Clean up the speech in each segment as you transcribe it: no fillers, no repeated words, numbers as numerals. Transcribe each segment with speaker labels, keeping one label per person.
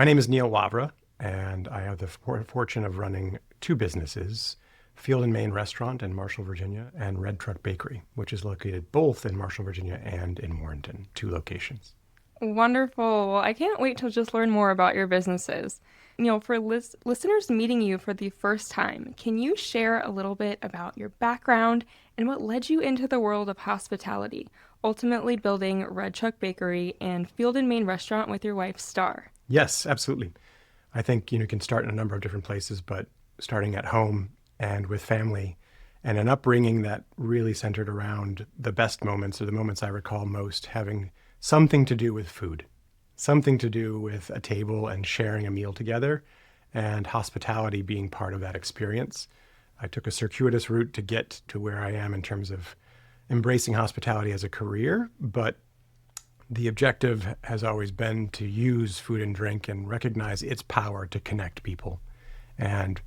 Speaker 1: My name is Neal Wavra, and I have the fortune of running two businesses, Field and Main Restaurant in Marshall, Virginia, and Red Truck Bakery, which is located both in Marshall, Virginia and in Warrenton, two locations.
Speaker 2: Wonderful. Well, I can't wait to just learn more about your businesses. For listeners meeting you for the first time, can you share a little bit about your background and what led you into the world of hospitality, ultimately building Red Truck Bakery and Field and Main Restaurant with your wife, Star?
Speaker 1: Yes, absolutely. I think you can start in a number of different places, but starting at home and with family and an upbringing that really centered around the best moments or the moments I recall most having something to do with food, something to do with a table and sharing a meal together, and hospitality being part of that experience. I took a circuitous route to get to where I am in terms of embracing hospitality as a career, but the objective has always been to use food and drink and recognize its power to connect people. And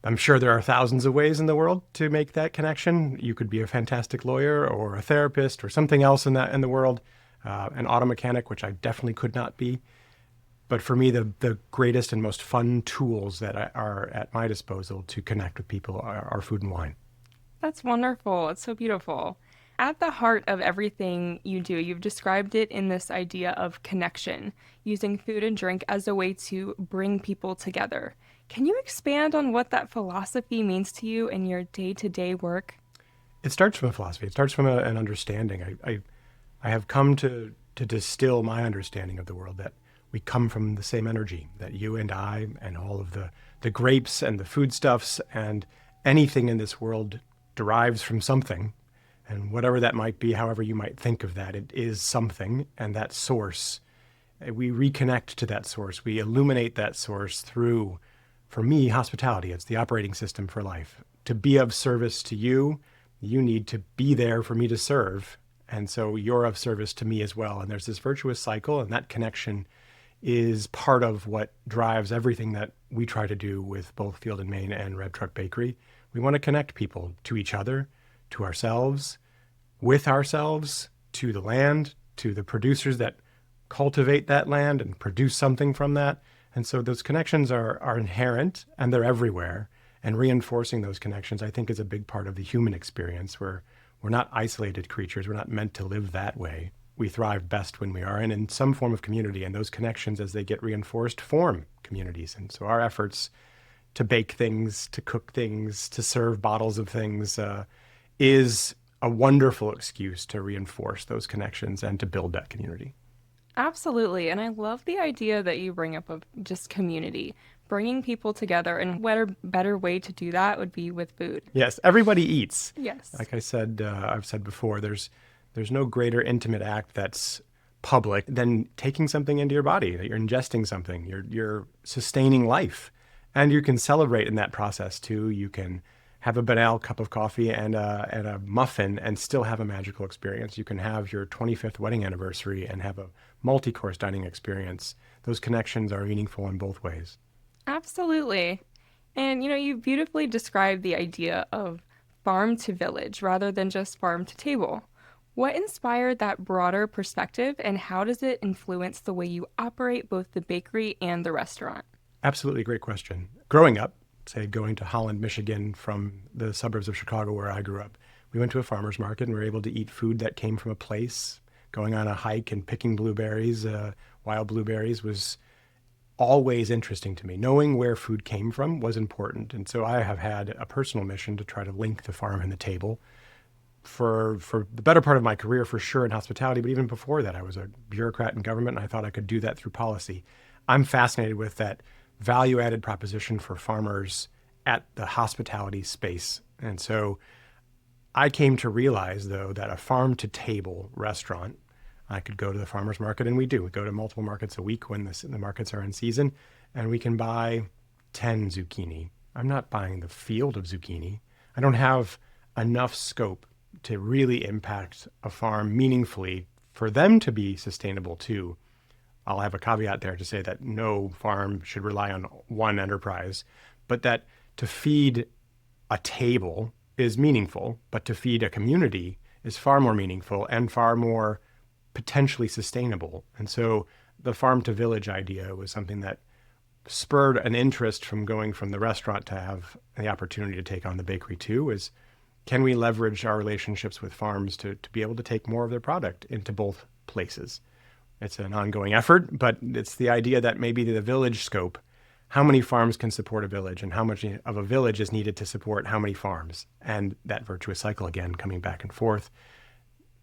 Speaker 1: I'm sure there are thousands of ways in the world to make that connection. You could be a fantastic lawyer or a therapist or something else in the world, an auto mechanic, which I definitely could not be. But for me, the greatest and most fun tools that are at my disposal to connect with people are food and wine.
Speaker 2: That's wonderful. It's so beautiful. At the heart of everything you do, you've described it in this idea of connection, using food and drink as a way to bring people together. Can you expand on what that philosophy means to you in your day-to-day work?
Speaker 1: It starts from a philosophy. It starts from an understanding. I have come to distill my understanding of the world that we come from the same energy, that you and I and all of the grapes and the foodstuffs and anything in this world derives from something. And whatever that might be, however you might think of that, it is something. And that source, we reconnect to that source. We illuminate that source through, for me, hospitality. It's the operating system for life. To be of service to you, you need to be there for me to serve. And so you're of service to me as well. And there's this virtuous cycle, and that connection is part of what drives everything that we try to do with both Field and Main and Red Truck Bakery. We want to connect people to each other, to ourselves, with ourselves, to the land, to the producers that cultivate that land and produce something from that. And so those connections are inherent and they're everywhere. And reinforcing those connections, I think, is a big part of the human experience where we're not isolated creatures. We're not meant to live that way. We thrive best when we are in some form of community. And those connections, as they get reinforced, form communities. And so our efforts to bake things, to cook things, to serve bottles of things is a wonderful excuse to reinforce those connections and to build that community.
Speaker 2: Absolutely. And I love the idea that you bring up of just community, bringing people together. And what a better way to do that would be with food.
Speaker 1: Yes, everybody eats.
Speaker 2: Yes.
Speaker 1: Like I said, I've said before, there's no greater intimate act that's public than taking something into your body, that you're ingesting something, you're sustaining life. And you can celebrate in that process too. You can have a banal cup of coffee and a muffin and still have a magical experience. You can have your 25th wedding anniversary and have a multi-course dining experience. Those connections are meaningful in both ways.
Speaker 2: Absolutely. And you beautifully described the idea of farm to village rather than just farm to table. What inspired that broader perspective and how does it influence the way you operate both the bakery and the restaurant?
Speaker 1: Absolutely, great question. Growing up, say going to Holland, Michigan from the suburbs of Chicago where I grew up, we went to a farmer's market and we were able to eat food that came from a place. Going on a hike and picking blueberries, wild blueberries, was always interesting to me. Knowing where food came from was important. And so I have had a personal mission to try to link the farm and the table for the better part of my career, for sure, in hospitality. But even before that, I was a bureaucrat in government, and I thought I could do that through policy. I'm fascinated with that value-added proposition for farmers at the hospitality space. And so I came to realize, though, that a farm-to-table restaurant, I could go to the farmer's market, and we do. We go to multiple markets a week when the markets are in season, and we can buy 10 zucchini. I'm not buying the field of zucchini. I don't have enough scope to really impact a farm meaningfully for them to be sustainable too. I'll have a caveat there to say that no farm should rely on one enterprise, but that to feed a table is meaningful, but to feed a community is far more meaningful and far more potentially sustainable. And so the farm to village idea was something that spurred an interest from going from the restaurant to have the opportunity to take on the bakery too, is can we leverage our relationships with farms to be able to take more of their product into both places? It's an ongoing effort, but it's the idea that maybe the village scope, how many farms can support a village and how much of a village is needed to support how many farms, and that virtuous cycle again coming back and forth.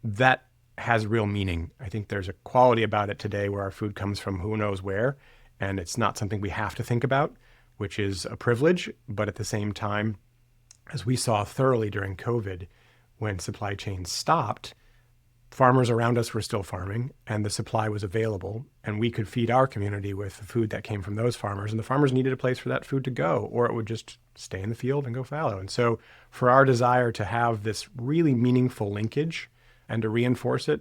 Speaker 1: That has real meaning. I think there's a quality about it today where our food comes from who knows where, and it's not something we have to think about, which is a privilege. But at the same time, as we saw thoroughly during COVID, when supply chains stopped, farmers around us were still farming and the supply was available, and we could feed our community with the food that came from those farmers, and the farmers needed a place for that food to go, or it would just stay in the field and go fallow. And so for our desire to have this really meaningful linkage and to reinforce it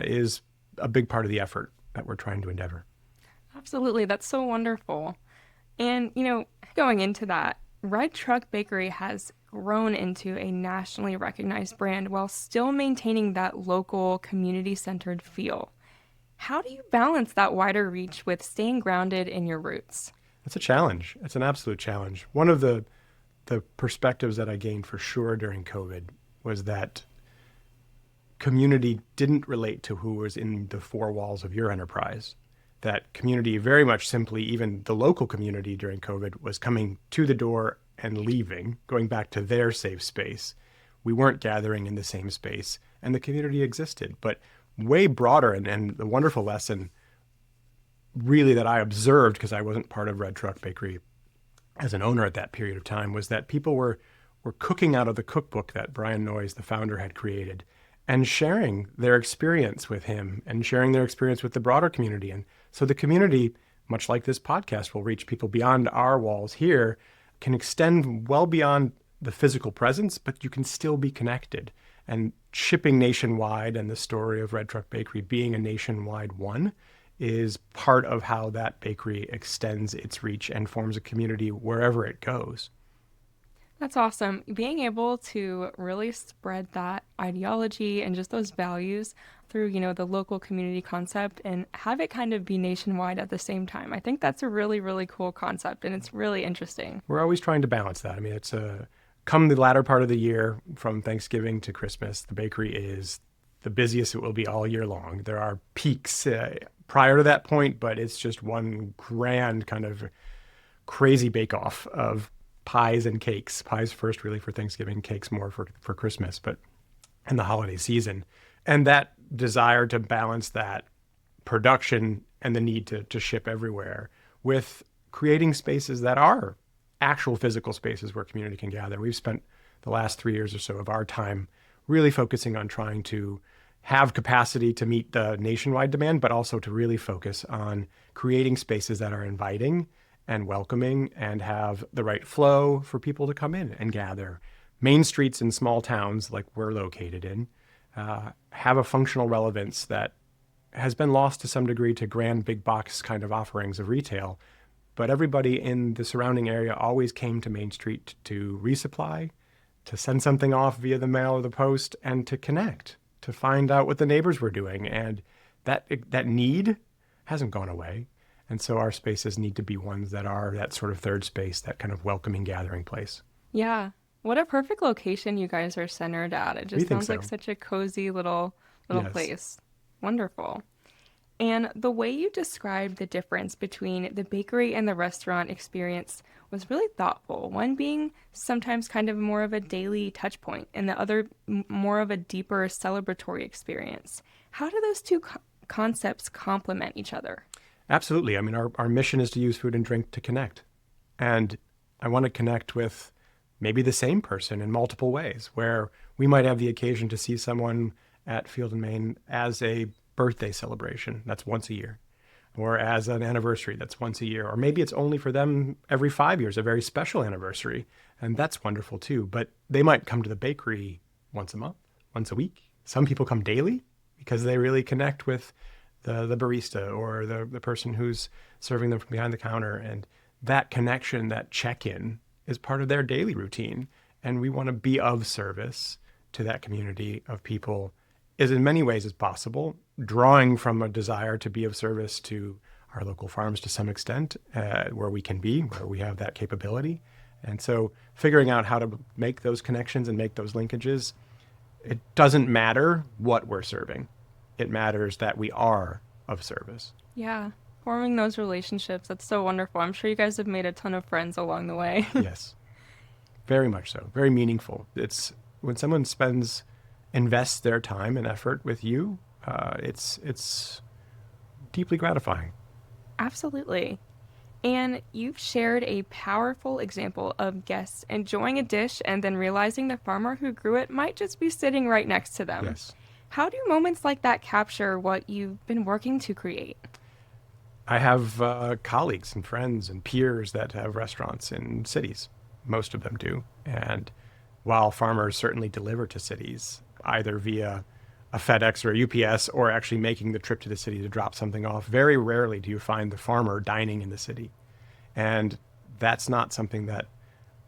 Speaker 1: is a big part of the effort that we're trying to endeavor.
Speaker 2: Absolutely. That's so wonderful. And, going into that, Red Truck Bakery has grown into a nationally recognized brand while still maintaining that local, community-centered feel. How do you balance that wider reach with staying grounded in your roots?
Speaker 1: It's a challenge. It's an absolute challenge. One of the perspectives that I gained for sure during COVID was that community didn't relate to who was in the four walls of your enterprise. That community very much simply, even the local community during COVID, was coming to the door and leaving, going back to their safe space. We weren't gathering in the same space, and the community existed. But way broader, and the wonderful lesson really that I observed, because I wasn't part of Red Truck Bakery as an owner at that period of time, was that people were cooking out of the cookbook that Brian Noyes, the founder, had created, and sharing their experience with him and sharing their experience with the broader community. And so the community, much like this podcast, will reach people beyond our walls here, can extend well beyond the physical presence, but you can still be connected. And shipping nationwide, and the story of Red Truck Bakery being a nationwide one, is part of how that bakery extends its reach and forms a community wherever it goes.
Speaker 2: That's awesome. Being able to really spread that ideology and just those values through, the local community concept and have it kind of be nationwide at the same time. I think that's a really, really cool concept, and it's really interesting.
Speaker 1: We're always trying to balance that. I mean, it's come the latter part of the year, from Thanksgiving to Christmas, the bakery is the busiest it will be all year long. There are peaks prior to that point, but it's just one grand kind of crazy bake-off of pies and cakes. Pies first really for Thanksgiving, cakes more for Christmas, but in the holiday season. And that desire to balance that production and the need to ship everywhere with creating spaces that are actual physical spaces where community can gather. We've spent the last 3 years or so of our time really focusing on trying to have capacity to meet the nationwide demand, but also to really focus on creating spaces that are inviting and welcoming and have the right flow for people to come in and gather. Main streets in small towns like we're located in have a functional relevance that has been lost to some degree to grand big box kind of offerings of retail. But everybody in the surrounding area always came to Main Street to resupply, to send something off via the mail or the post, and to connect, to find out what the neighbors were doing. And that need hasn't gone away. And so our spaces need to be ones that are that sort of third space, that kind of welcoming gathering place.
Speaker 2: Yeah. What a perfect location you guys are centered at. It just sounds like such a cozy little
Speaker 1: Yes.
Speaker 2: place. Wonderful. And the way you described the difference between the bakery and the restaurant experience was really thoughtful. One being sometimes kind of more of a daily touch point, and the other more of a deeper celebratory experience. How do those two concepts complement each other?
Speaker 1: Absolutely. I mean, our mission is to use food and drink to connect. And I want to connect with maybe the same person in multiple ways, where we might have the occasion to see someone at Field and Main as a birthday celebration, that's once a year, or as an anniversary, that's once a year, or maybe it's only for them every 5 years, a very special anniversary, and that's wonderful too. But they might come to the bakery once a month, once a week. Some people come daily because they really connect with the barista or the person who's serving them from behind the counter, and that connection, that check-in, is part of their daily routine. And we want to be of service to that community of people as in many ways as possible, drawing from a desire to be of service to our local farms to some extent, where we can be, where we have that capability. And so figuring out how to make those connections and make those linkages, it doesn't matter what we're serving. It matters that we are of service.
Speaker 2: Yeah. Forming those relationships, that's so wonderful. I'm sure you guys have made a ton of friends along the way.
Speaker 1: Yes, very much so. Very meaningful. It's when someone invests their time and effort with you, it's deeply gratifying.
Speaker 2: Absolutely. And you've shared a powerful example of guests enjoying a dish and then realizing the farmer who grew it might just be sitting right next to them.
Speaker 1: Yes.
Speaker 2: How do moments like that capture what you've been working to create?
Speaker 1: I have colleagues and friends and peers that have restaurants in cities. Most of them do. And while farmers certainly deliver to cities, either via a FedEx or a UPS or actually making the trip to the city to drop something off, very rarely do you find the farmer dining in the city. And that's not something that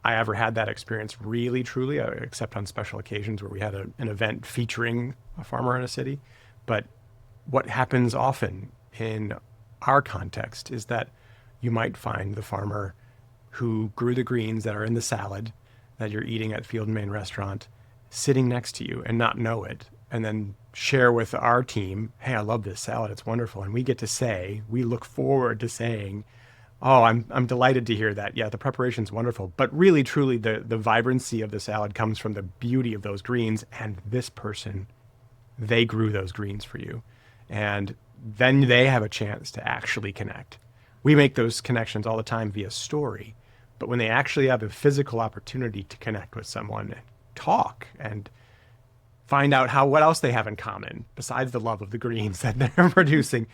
Speaker 1: I ever had that experience really, truly, except on special occasions where we had an event featuring a farmer in a city. But what happens often in our context is that you might find the farmer who grew the greens that are in the salad that you're eating at Field and Main restaurant sitting next to you and not know it, and then share with our team, hey, I love this salad, it's wonderful. And we get to say, we look forward to saying, oh, I'm delighted to hear that. Yeah, the preparation's wonderful. But really, truly, the vibrancy of the salad comes from the beauty of those greens, and this person, they grew those greens for you. And then they have a chance to actually connect. We make those connections all the time via story, but when they actually have a physical opportunity to connect with someone, talk and find out what else they have in common besides the love of the greens that they're producing,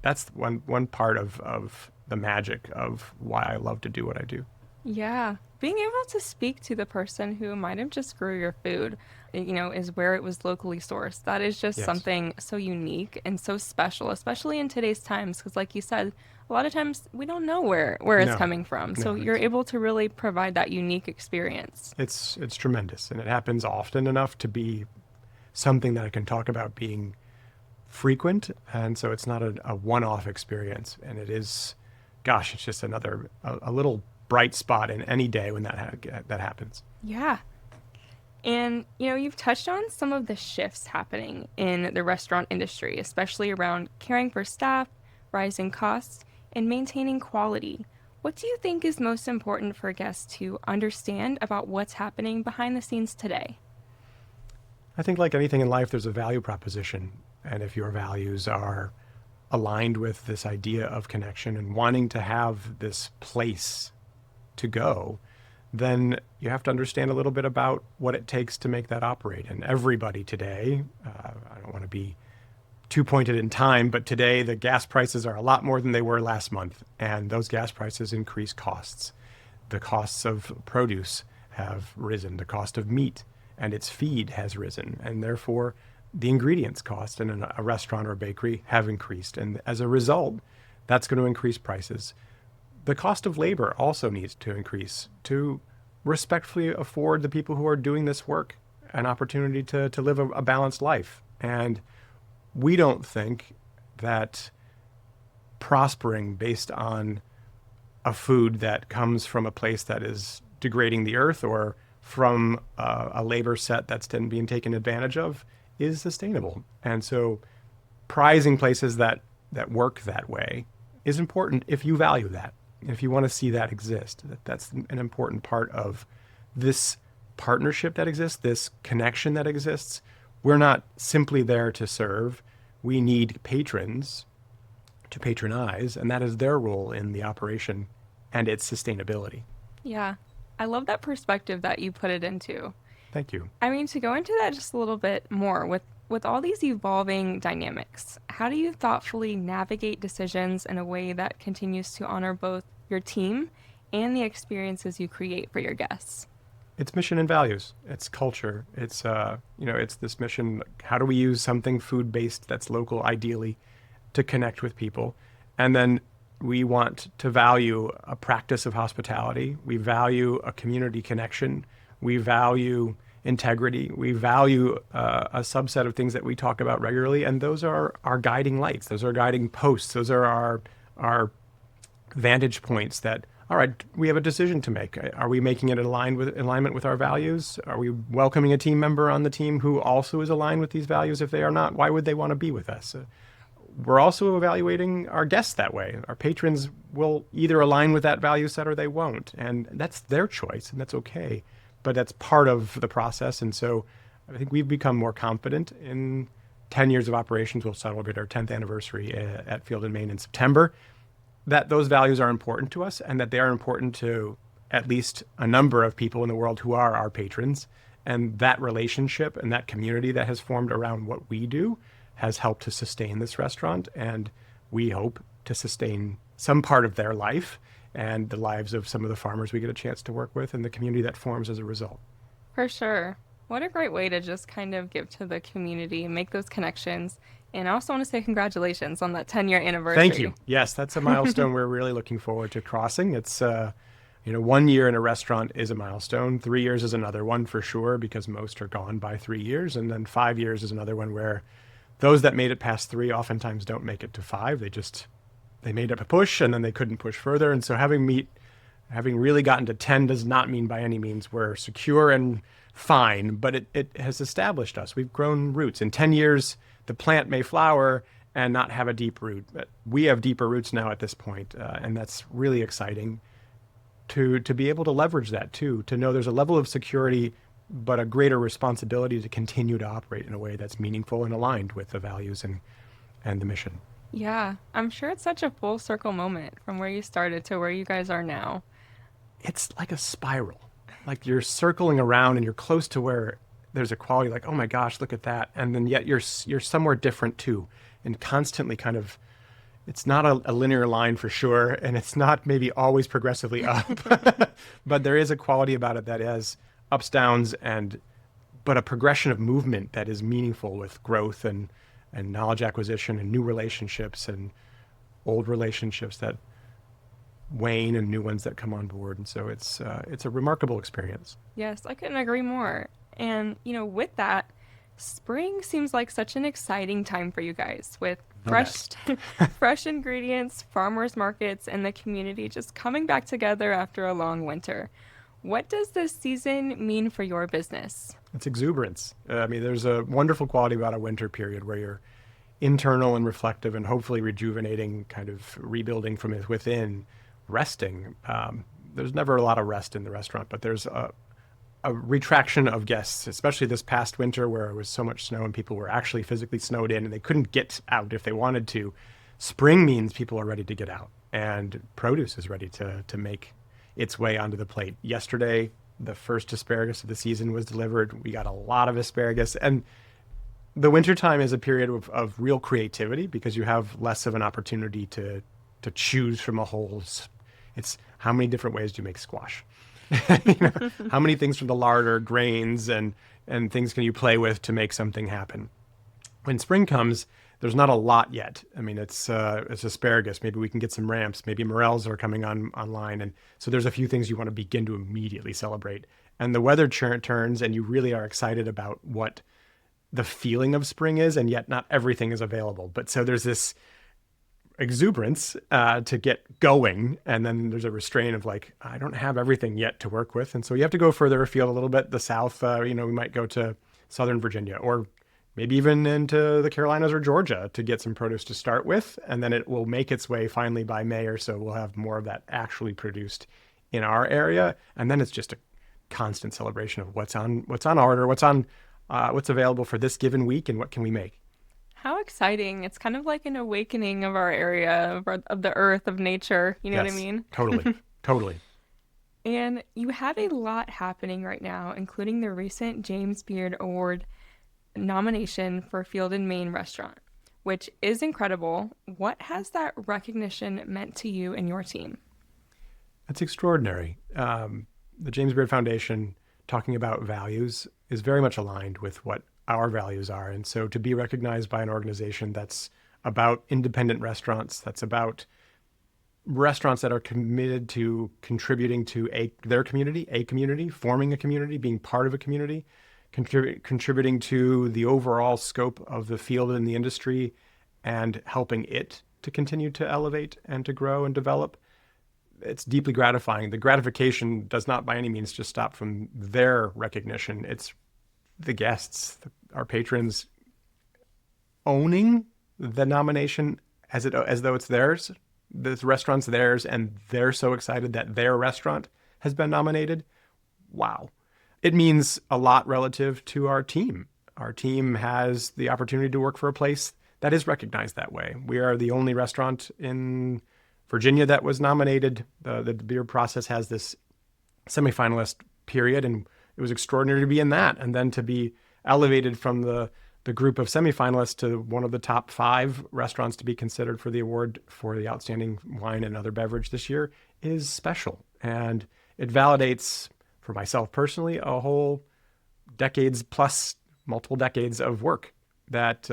Speaker 1: that's one part of the magic of why I love to do what I do.
Speaker 2: Yeah. Being able to speak to the person who might have just grew your food, is where it was locally sourced. That is just
Speaker 1: Yes.
Speaker 2: something so unique and so special, especially in today's times. Because like you said, a lot of times we don't know where it's
Speaker 1: No.
Speaker 2: coming from. So
Speaker 1: No,
Speaker 2: you're able to really provide that unique experience.
Speaker 1: It's tremendous, and it happens often enough to be something that I can talk about being frequent, and so it's not a one-off experience, and it is, gosh, it's just a little bright spot in any day when that happens.
Speaker 2: Yeah. And, you've touched on some of the shifts happening in the restaurant industry, especially around caring for staff, rising costs, and maintaining quality. What do you think is most important for guests to understand about what's happening behind the scenes today?
Speaker 1: I think like anything in life, there's a value proposition, and if your values are aligned with this idea of connection and wanting to have this place to go, then you have to understand a little bit about what it takes to make that operate. And everybody today, I don't want to be too pointed in time, but today the gas prices are a lot more than they were last month. And those gas prices increase costs. The costs of produce have risen. The cost of meat and its feed has risen. And therefore, the ingredients cost in a restaurant or bakery have increased. And as a result, that's going to increase prices. The cost of labor also needs to increase to respectfully afford the people who are doing this work an opportunity to live a balanced life. And we don't think that prospering based on a food that comes from a place that is degrading the earth or from a labor set that's being taken advantage of is sustainable. And so prizing places that work that way is important if you value that. If you want to see that exist, that's an important part of this partnership that exists, this connection that exists. We're not simply there to serve. We need patrons to patronize, and that is their role in the operation and its sustainability.
Speaker 2: Yeah. I love that perspective that you put it into.
Speaker 1: Thank you.
Speaker 2: I mean, to go into that just a little bit more, with all these evolving dynamics, how do you thoughtfully navigate decisions in a way that continues to honor both your team and the experiences you create for your guests?
Speaker 1: It's mission and values. It's culture. It's it's this mission. How do we use something food-based that's local, ideally, to connect with people? And then we want to value a practice of hospitality. We value a community connection. We value integrity. We value a subset of things that we talk about regularly, and those are our guiding lights. Those are guiding posts. Those are our vantage points that, all right, we have a decision to make. Are we making it in alignment with our values? Are we welcoming a team member on the team who also is aligned with these values? If they are not, why would they want to be with us? We're also evaluating our guests that way. Our patrons will either align with that value set or they won't. And that's their choice, and that's okay. But that's part of the process. And so I think we've become more confident in 10 years of operations. We'll celebrate our 10th anniversary at Field & Main in September, that those values are important to us and that they are important to at least a number of people in the world who are our patrons. And that relationship and that community that has formed around what we do has helped to sustain this restaurant. And we hope to sustain some part of their life and the lives of some of the farmers we get a chance to work with and the community that forms as a result.
Speaker 2: For sure. What a great way to just kind of give to the community and make those connections. And I also want to say congratulations on that 10-year anniversary.
Speaker 1: Thank you. Yes, that's a milestone we're really looking forward to crossing. It's, 1 year in a restaurant is a milestone. 3 years is another one for sure, because most are gone by 3 years. And then 5 years is another one where those that made it past 3 oftentimes don't make it to 5. They made up a push and then they couldn't push further. And so having really gotten to 10 does not mean by any means we're secure and fine, but it has established us. We've grown roots. In 10 years, the plant may flower and not have a deep root, but we have deeper roots now at this point, and that's really exciting to be able to leverage that too, to know there's a level of security, but a greater responsibility to continue to operate in a way that's meaningful and aligned with the values and the mission.
Speaker 2: Yeah, I'm sure it's such a full circle moment from where you started to where you guys are now.
Speaker 1: It's like a spiral. Like you're circling around and you're close to where there's a quality, like, oh my gosh, look at that. And then yet you're somewhere different too, and constantly kind of, it's not a linear line for sure. And it's not maybe always progressively up, but there is a quality about it that has ups, downs, but a progression of movement that is meaningful with growth and knowledge acquisition and new relationships and old relationships that wane and new ones that come on board. And so it's a remarkable experience.
Speaker 2: Yes, I couldn't agree more. And, with that, spring seems like such an exciting time for you guys with fresh ingredients, farmers markets, and the community just coming back together after a long winter. What does this season mean for your business?
Speaker 1: It's exuberance. There's a wonderful quality about a winter period where you're internal and reflective and hopefully rejuvenating, kind of rebuilding from within, resting. There's never a lot of rest in the restaurant, but there's a retraction of guests, especially this past winter where it was so much snow and people were actually physically snowed in and they couldn't get out if they wanted to. Spring means people are ready to get out and produce is ready to make its way onto the plate. Yesterday, the first asparagus of the season was delivered. We got a lot of asparagus, and the wintertime is a period of real creativity because you have less of an opportunity to choose from a whole. It's how many different ways do you make squash? How many things from the larder, grains, and things can you play with to make something happen? When spring comes, there's not a lot yet. It's asparagus. Maybe we can get some ramps. Maybe morels are coming online. And so there's a few things you want to begin to immediately celebrate. And the weather turns and you really are excited about what the feeling of spring is, and yet not everything is available. But so there's this exuberance to get going. And then there's a restraint of like, I don't have everything yet to work with. And so you have to go further afield a little bit. The South, we might go to Southern Virginia or maybe even into the Carolinas or Georgia to get some produce to start with. And then it will make its way finally by May or so. We'll have more of that actually produced in our area. And then it's just a constant celebration of what's on order, what's available for this given week and what can we make.
Speaker 2: How exciting. It's kind of like an awakening of our area, of the earth, of nature. You know what I mean?
Speaker 1: Totally.
Speaker 2: And you have a lot happening right now, including the recent James Beard Award nomination for Field & Main restaurant, which is incredible. What has that recognition meant to you and your team?
Speaker 1: That's extraordinary. The James Beard Foundation, talking about values, is very much aligned with what our values are. And so to be recognized by an organization that's about independent restaurants, that's about restaurants that are committed to contributing to their community, forming a community, being part of a community, contributing to the overall scope of the field and the industry and helping it to continue to elevate and to grow and develop. It's deeply gratifying. The gratification does not by any means just stop from their recognition. It's the guests, our patrons owning the nomination as though it's theirs. The restaurant's theirs, and they're so excited that their restaurant has been nominated. Wow. It means a lot relative to our team. Our team has the opportunity to work for a place that is recognized that way. We are the only restaurant in Virginia that was nominated. The beer process has this semifinalist period, and it was extraordinary to be in that, and then to be elevated from the group of semifinalists to one of the top 5 restaurants to be considered for the award for the outstanding wine and other beverage this year is special. And it validates, for myself personally, a whole decades plus, multiple decades of work that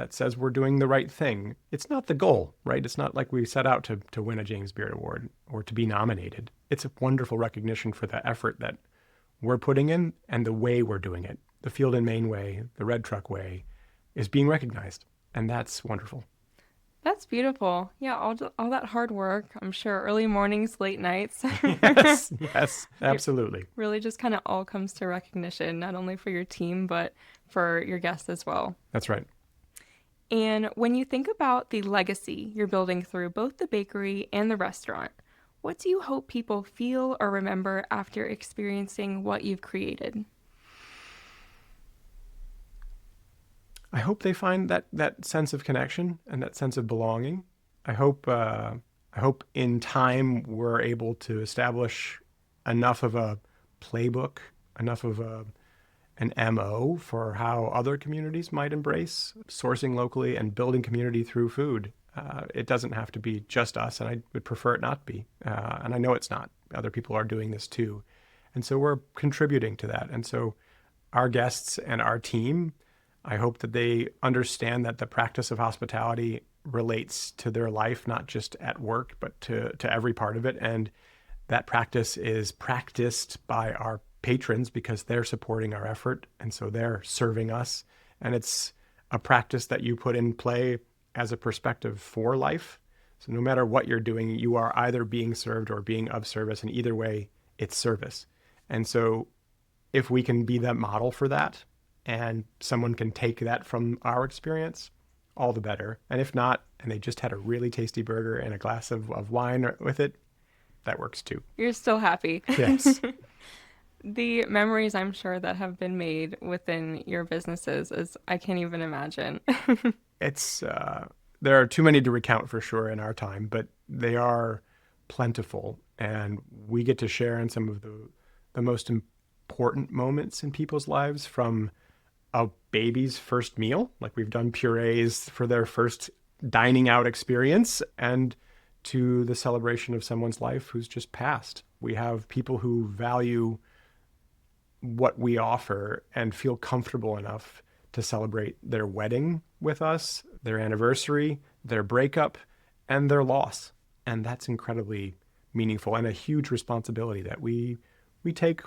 Speaker 1: says we're doing the right thing. It's not the goal, right? It's not like we set out to win a James Beard Award or to be nominated. It's a wonderful recognition for the effort that we're putting in and the way we're doing it. The Field and Main way, the Red Truck way, is being recognized, and that's wonderful.
Speaker 2: That's beautiful. Yeah, all that hard work, I'm sure, early mornings, late nights.
Speaker 1: Yes, absolutely.
Speaker 2: It really just kind of all comes to recognition, not only for your team, but for your guests as well.
Speaker 1: That's right.
Speaker 2: And when you think about the legacy you're building through both the bakery and the restaurant, what do you hope people feel or remember after experiencing what you've created?
Speaker 1: I hope they find that sense of connection and that sense of belonging. I hope in time we're able to establish enough of a playbook, enough of an MO for how other communities might embrace sourcing locally and building community through food. It doesn't have to be just us, and I would prefer it not be. And I know it's not. Other people are doing this too. And so we're contributing to that. And so our guests and our team, I hope that they understand that the practice of hospitality relates to their life, not just at work, but to every part of it. And that practice is practiced by our patrons because they're supporting our effort. And so they're serving us. And it's a practice that you put in play as a perspective for life. So no matter what you're doing, you are either being served or being of service. And either way, it's service. And so if we can be that model for that, and someone can take that from our experience, all the better. And if not, and they just had a really tasty burger and a glass of wine with it, that works too.
Speaker 2: You're still happy.
Speaker 1: Yes.
Speaker 2: The memories I'm sure that have been made within your businesses is I can't even imagine.
Speaker 1: It's there are too many to recount for sure in our time, but they are plentiful, and we get to share in some of the most important moments in people's lives, from a baby's first meal, like we've done purees for their first dining out experience, and to the celebration of someone's life who's just passed. We have people who value what we offer and feel comfortable enough to celebrate their wedding with us, their anniversary, their breakup, and their loss. And that's incredibly meaningful and a huge responsibility that we take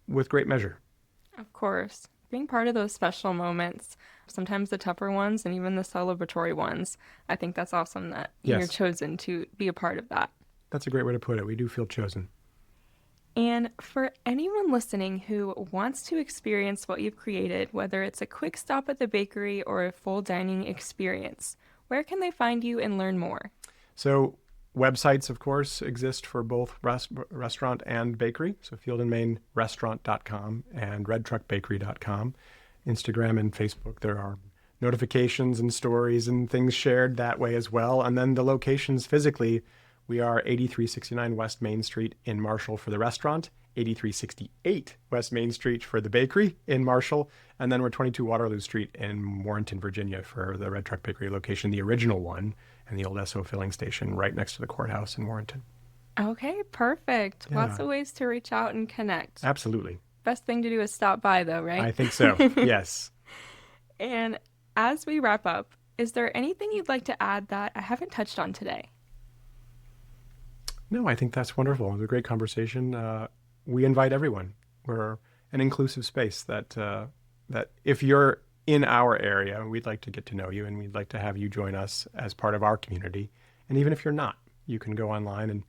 Speaker 1: with great measure.
Speaker 2: Of course. Being part of those special moments, sometimes the tougher ones and even the celebratory ones, I think that's awesome that you're chosen to be a part of that.
Speaker 1: That's a great way to put it. We do feel chosen.
Speaker 2: And for anyone listening who wants to experience what you've created, whether it's a quick stop at the bakery or a full dining experience, where can they find you and learn more?
Speaker 1: So websites, of course, exist for both restaurant and bakery. So fieldandmainrestaurant.com and redtruckbakery.com. Instagram and Facebook, there are notifications and stories and things shared that way as well. And then the locations physically, we are 8369 West Main Street in Marshall for the restaurant, 8368 West Main Street for the bakery in Marshall, and then we're 22 Waterloo Street in Warrenton, Virginia for the Red Truck Bakery location, the original one, and the old Esso filling station right next to the courthouse in Warrenton.
Speaker 2: Okay, perfect. Yeah. Lots of ways to reach out and connect.
Speaker 1: Absolutely.
Speaker 2: Best thing to do is stop by though, right?
Speaker 1: I think so, yes.
Speaker 2: And as we wrap up, is there anything you'd like to add that I haven't touched on today? No,
Speaker 1: I think that's wonderful. It was a great conversation. We invite everyone. an inclusive space that if you're in our area, we'd like to get to know you, and we'd like to have you join us as part of our community. And even if you're not, you can go online and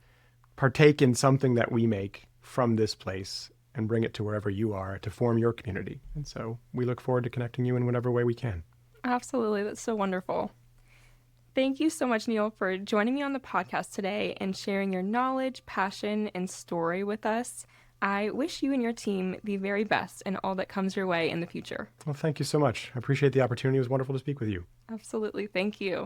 Speaker 1: partake in something that we make from this place and bring it to wherever you are to form your community. And so we look forward to connecting you in whatever way we can.
Speaker 2: Absolutely. That's so wonderful. Thank you so much, Neal, for joining me on the podcast today and sharing your knowledge, passion, and story with us. I wish you and your team the very best in all that comes your way in the future.
Speaker 1: Well, thank you so much. I appreciate the opportunity. It was wonderful to speak with you.
Speaker 2: Absolutely. Thank you.